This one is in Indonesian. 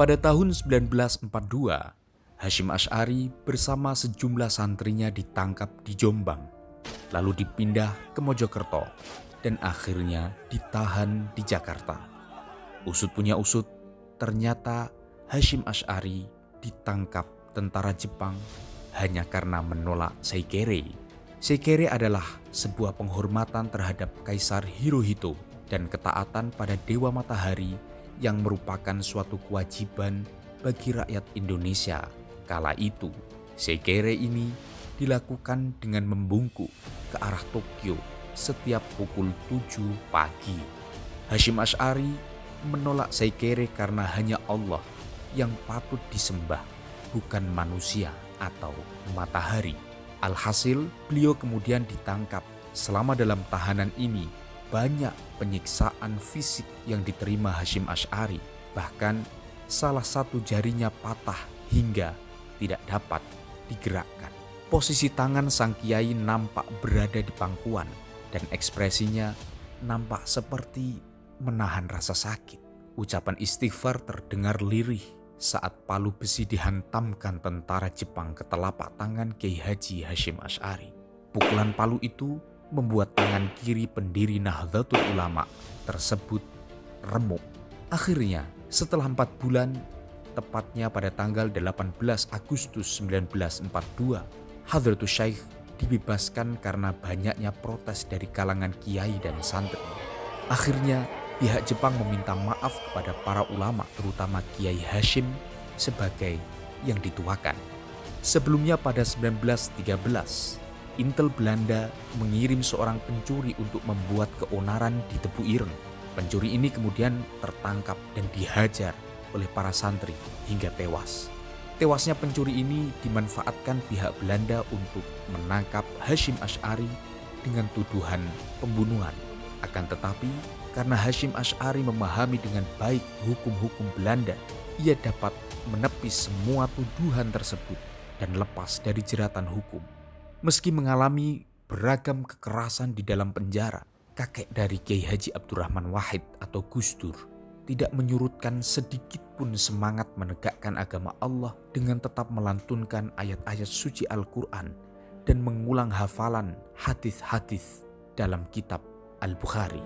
Pada tahun 1942, Hasyim Asy'ari bersama sejumlah santrinya ditangkap di Jombang, lalu dipindah ke Mojokerto, dan akhirnya ditahan di Jakarta. Usut punya usut, ternyata Hasyim Asy'ari ditangkap tentara Jepang hanya karena menolak Seikere. Seikere adalah sebuah penghormatan terhadap Kaisar Hirohito dan ketaatan pada Dewa Matahari yang merupakan suatu kewajiban bagi rakyat Indonesia. Kala itu, Seikere ini dilakukan dengan membungkuk ke arah Tokyo setiap pukul 7 pagi. Hasyim Asy'ari menolak Seikere karena hanya Allah yang patut disembah, bukan manusia atau matahari. Alhasil, beliau kemudian ditangkap. Selama dalam tahanan ini, banyak penyiksaan fisik yang diterima Hasyim Asy'ari. Bahkan salah satu jarinya patah hingga tidak dapat digerakkan. Posisi tangan sang kiai nampak berada di pangkuan dan ekspresinya nampak seperti menahan rasa sakit. Ucapan istighfar terdengar lirih saat palu besi dihantamkan tentara Jepang ke telapak tangan Kiai Haji Hasyim Asy'ari. Pukulan palu itu membuat tangan kiri pendiri Nahdlatul Ulama tersebut remuk. Akhirnya, setelah 4 bulan, tepatnya pada tanggal 18 Agustus 1942, Hadratus Syaikh dibebaskan karena banyaknya protes dari kalangan kiai dan santri. Akhirnya, pihak Jepang meminta maaf kepada para ulama, terutama Kiai Hasyim sebagai yang dituakan. Sebelumnya pada 1913, Intel Belanda mengirim seorang pencuri untuk membuat keonaran di Tebu Ireng. Pencuri ini kemudian tertangkap dan dihajar oleh para santri hingga tewas. Tewasnya pencuri ini dimanfaatkan pihak Belanda untuk menangkap Hasyim Asy'ari dengan tuduhan pembunuhan. Akan tetapi, karena Hasyim Asy'ari memahami dengan baik hukum-hukum Belanda, ia dapat menepis semua tuduhan tersebut dan lepas dari jeratan hukum. Meski mengalami beragam kekerasan di dalam penjara, kakek dari Kiai Haji Abdurrahman Wahid atau Gus Dur tidak menyurutkan sedikit pun semangat menegakkan agama Allah dengan tetap melantunkan ayat-ayat suci Al-Quran dan mengulang hafalan hadis-hadis dalam kitab Al-Bukhari.